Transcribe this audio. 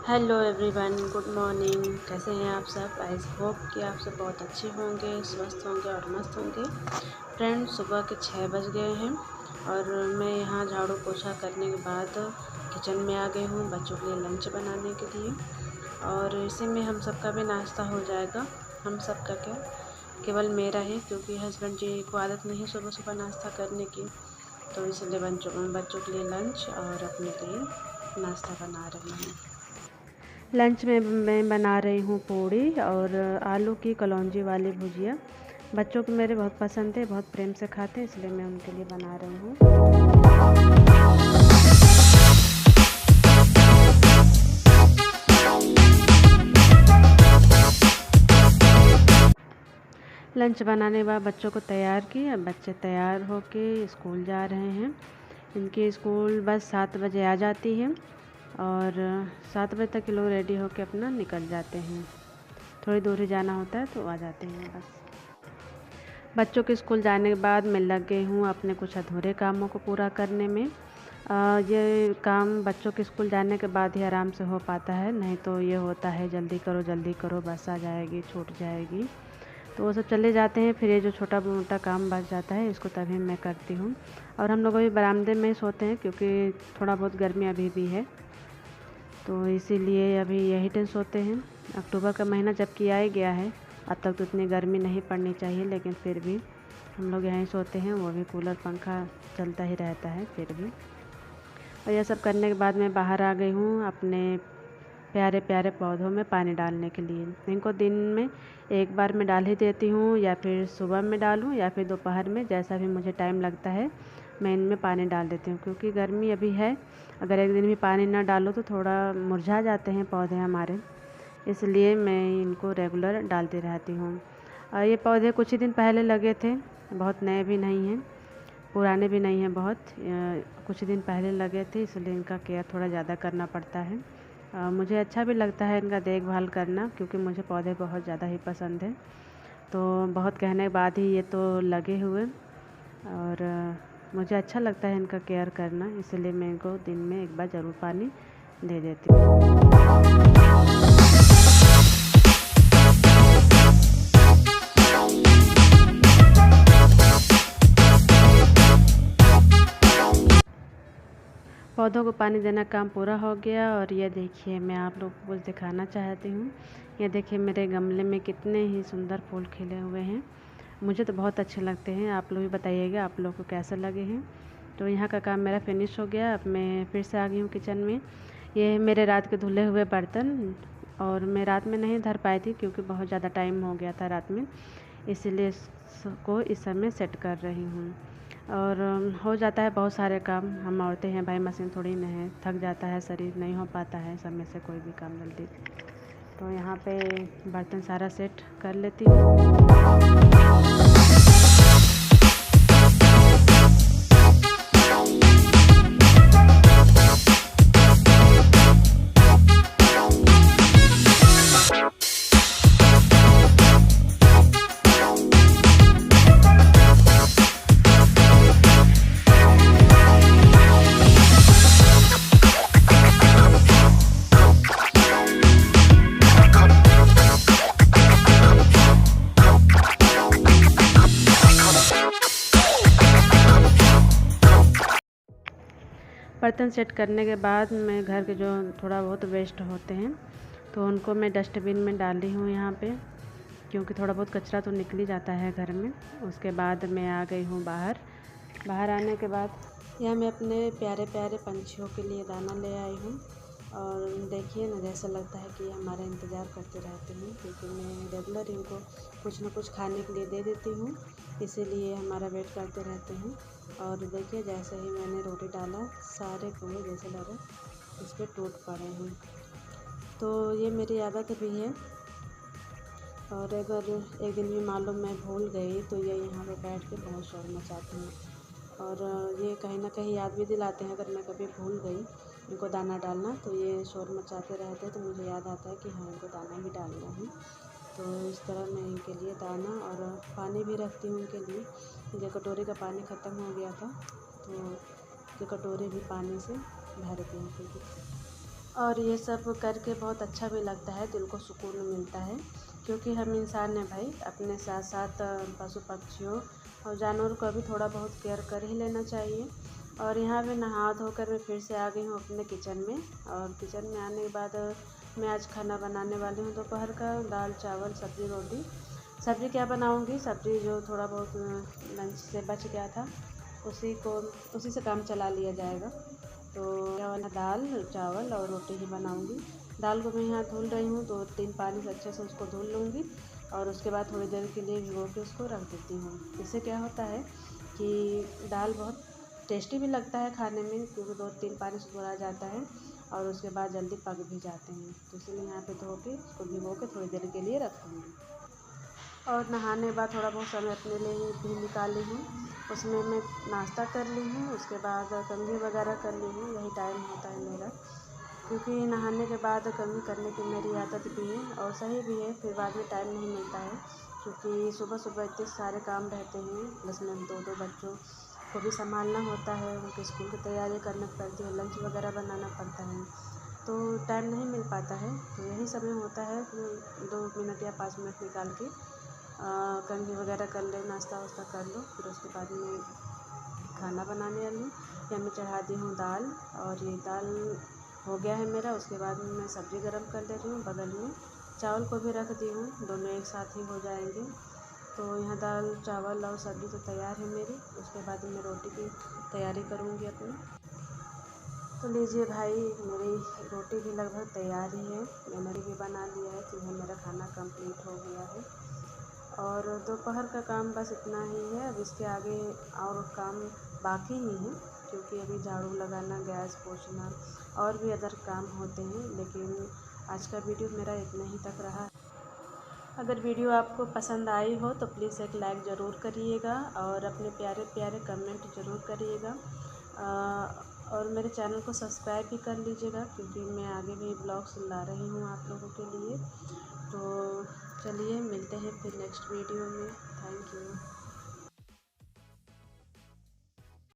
Hello everyone, good morning. कैसे हैं आप सब? आई होप कि आप सब बहुत अच्छे होंगे, स्वस्थ होंगे और मस्त होंगे। फ्रेंड्स, सुबह के 6 बज गए हैं और मैं यहाँ झाड़ू पोछा करने के बाद किचन में आ गई हूँ बच्चों के लिए लंच बनाने के लिए। और इसी में हम सबका भी नाश्ता हो जाएगा। हम सबका क्या, केवल मेरा ही, क्योंकि हस्बैंड जी को आदत नहीं है सुबह सुबह नाश्ता करने की, तो इसलिए बच्चों के लिए लंच और अपने लिए नाश्ता बना रही हूँ। लंच में मैं बना रही हूँ पूड़ी और आलू की कलौंजी वाली भुजिया। बच्चों को मेरे बहुत पसंद है, बहुत प्रेम से खाते हैं, इसलिए मैं उनके लिए बना रही हूँ। लंच बनाने के बाद बच्चों को तैयार किया। बच्चे तैयार होके स्कूल जा रहे हैं। इनकी स्कूल बस 7 बजे आ जाती है और 7 बजे तक ये लोग रेडी होके अपना निकल जाते हैं। थोड़ी दूर ही जाना होता है तो आ जाते हैं बस। बच्चों के स्कूल जाने के बाद मैं लग गई हूँ अपने कुछ अधूरे कामों को पूरा करने में। ये काम बच्चों के स्कूल जाने के बाद ही आराम से हो पाता है, नहीं तो ये होता है जल्दी करो बस आ जाएगी, छूट जाएगी, तो वो सब चले जाते हैं। फिर ये जो छोटा मोटा काम बच जाता है इसको तभी मैं करती हूँ। और हम लोग अभी बरामदे में सोते हैं क्योंकि थोड़ा बहुत गर्मी अभी भी है, तो इसीलिए अभी यही टेंस सोते हैं। अक्टूबर का महीना जबकि आ ही गया है, अब तक तो इतनी गर्मी नहीं पड़नी चाहिए, लेकिन फिर भी हम लोग यहीं सोते हैं, वो भी कूलर पंखा चलता ही रहता है फिर भी। और यह सब करने के बाद मैं बाहर आ गई हूँ अपने प्यारे प्यारे पौधों में पानी डालने के लिए। इनको दिन में एक बार मैं डाल ही देती हूँ, या फिर सुबह में डालूँ या फिर दोपहर में, जैसा भी मुझे टाइम लगता है मैं इनमें पानी डाल देती हूँ। क्योंकि गर्मी अभी है, अगर एक दिन भी पानी ना डालो तो थोड़ा मुरझा जाते हैं पौधे हमारे, इसलिए मैं इनको रेगुलर डालती रहती हूँ। ये पौधे कुछ ही दिन पहले लगे थे, बहुत नए भी नहीं हैं, पुराने भी नहीं हैं बहुत, कुछ दिन पहले लगे थे, इसलिए इनका केयर थोड़ा ज़्यादा करना पड़ता है। मुझे अच्छा भी लगता है इनका देखभाल करना, क्योंकि मुझे पौधे बहुत ज़्यादा ही पसंद है। तो बहुत कहने के बाद ही ये तो लगे हुए, और मुझे अच्छा लगता है इनका केयर करना, इसलिए मैं इनको दिन में एक बार ज़रूर पानी दे देती हूँ। पौधों को पानी देना काम पूरा हो गया। और ये देखिए, मैं आप लोग को कुछ दिखाना चाहती हूँ। ये देखिए मेरे गमले में कितने ही सुंदर फूल खिले हुए हैं, मुझे तो बहुत अच्छे लगते हैं। आप लोग भी बताइएगा आप लोग को कैसे लगे हैं। तो यहाँ का काम मेरा फिनिश हो गया, अब मैं फिर से आ गई हूँ किचन में। ये मेरे रात के धुले हुए बर्तन, और मैं रात में नहीं धर पाई थी क्योंकि बहुत ज़्यादा टाइम हो गया था रात में, इसीलिए इसको इस समय सेट कर रही हूँ। और हो जाता है बहुत सारे काम, हम औरतें हैं भाई, मशीन थोड़ी ना है, थक जाता है शरीर, नहीं हो पाता है समय से कोई भी काम जल्दी। तो यहाँ पे बर्तन सारा सेट कर लेती हूँ। बर्तन सेट करने के बाद मैं घर के जो थोड़ा बहुत वेस्ट होते हैं तो उनको मैं डस्टबिन में डाल रही हूँ यहाँ पे, क्योंकि थोड़ा बहुत कचरा तो निकल ही जाता है घर में। उसके बाद मैं आ गई हूँ बाहर आने के बाद यहाँ मैं अपने प्यारे प्यारे पंछियों के लिए दाना ले आई हूँ। और देखिए ना, जैसा लगता है कि हमारा इंतज़ार करते रहते हैं, क्योंकि मैं रेगुलर इनको कुछ न कुछ खाने के लिए दे देती हूँ, इसीलिए हमारा वेट करते रहते हैं। और देखिए, जैसे ही मैंने रोटी डाला, सारे कौवे जैसे लगा इस पर टूट पड़े हैं। तो ये मेरी आदत भी है, और अगर एक दिन भी मालूम मैं भूल गई तो ये यहाँ पे बैठ के बहुत शोर मचाते हैं। और ये कहीं ना कहीं याद भी दिलाते हैं, अगर मैं कभी भूल गई इनको दाना डालना तो ये शोर मचाते रहते हैं, तो मुझे याद आता है कि हाँ, इनको दाना भी डालना है। तो इस तरह मैं इनके लिए दाना और पानी भी रखती हूँ इनके लिए। ये कटोरी का पानी ख़त्म हो गया था, तो ये कटोरी भी पानी से भर दी थी। और ये सब करके बहुत अच्छा भी लगता है, दिल को सुकून मिलता है, क्योंकि हम इंसान हैं भाई, अपने साथ साथ पशु पक्षियों और जानवरों का भी थोड़ा बहुत केयर कर ही लेना चाहिए। और यहाँ पे नहा धोकर मैं फिर से आ गई हूँ अपने किचन में। और किचन में आने के बाद मैं आज खाना बनाने वाली हूँ दोपहर का, दाल चावल सब्ज़ी रोटी। सब्ज़ी क्या बनाऊँगी, सब्ज़ी जो थोड़ा बहुत लंच से बच गया था उसी से काम चला लिया जाएगा। तो क्या वाला दाल चावल और रोटी ही बनाऊँगी। दाल को मैं यहाँ धुल रही हूँ, 2-3 पानी से अच्छे से उसको धुल लूँगी और उसके बाद थोड़ी देर के लिए भिगो के उसको रख देती हूँ। इससे क्या होता है कि दाल बहुत टेस्टी भी लगता है खाने में, क्योंकि 2-3 पानी से धुला जाता है और उसके बाद जल्दी पक भी जाते हैं। तो इसलिए यहाँ पे धो के उसको भिगो के थोड़ी देर के लिए रख दूँगी। और नहाने के बाद थोड़ा बहुत समय अपने लिए भी निकाली हूँ, उसमें मैं नाश्ता कर ली हूँ, उसके बाद कंघी वगैरह कर ली हूँ। यही टाइम होता है मेरा, क्योंकि नहाने के बाद कंघी करने की मेरी आदत भी है और सही भी है, फिर बाद में टाइम नहीं मिलता है, क्योंकि सुबह सुबह इतने सारे काम रहते हैं, प्लस में 2-2 बच्चों को भी संभालना होता है, उनके स्कूल की तैयारी करनी पड़ती है, लंच वगैरह बनाना पड़ता है, तो टाइम नहीं मिल पाता है। तो यही समय होता है, 2 मिनट या 5 मिनट निकाल के कंघी वगैरह कर ले, नाश्ता वास्ता कर लो, फिर उसके बाद में खाना बनाने वाली या मैं चढ़ा दी हूँ दाल। और ये दाल हो गया है मेरा, उसके बाद में मैं सब्ज़ी गरम कर दे रही हूँ, बगल में चावल को भी रख दी हूँ, दोनों एक साथ ही हो जाएंगे। तो यहाँ दाल चावल और सब्ज़ी तो तैयार है मेरी, उसके बाद मैं रोटी की तैयारी करूँगी अपनी। तो लीजिए भाई, मेरी रोटी भी लगभग तैयार ही है, मैंने भी बना लिया है, तो यह मेरा खाना कंप्लीट हो गया है। और दोपहर का काम बस इतना ही है, अब इसके आगे और काम बाकी ही है, क्योंकि अभी झाड़ू लगाना, गैस पोंछना और भी अदर काम होते हैं। लेकिन आज का वीडियो मेरा इतना ही तक रहा। अगर वीडियो आपको पसंद आई हो तो प्लीज़ एक लाइक ज़रूर करिएगा और अपने प्यारे प्यारे कमेंट ज़रूर करिएगा। और मेरे चैनल को सब्सक्राइब भी कर लीजिएगा, क्योंकि मैं आगे भी ब्लॉग्स ला रही हूँ आप लोगों के लिए। तो चलिए मिलते हैं फिर नेक्स्ट वीडियो में। Thank you.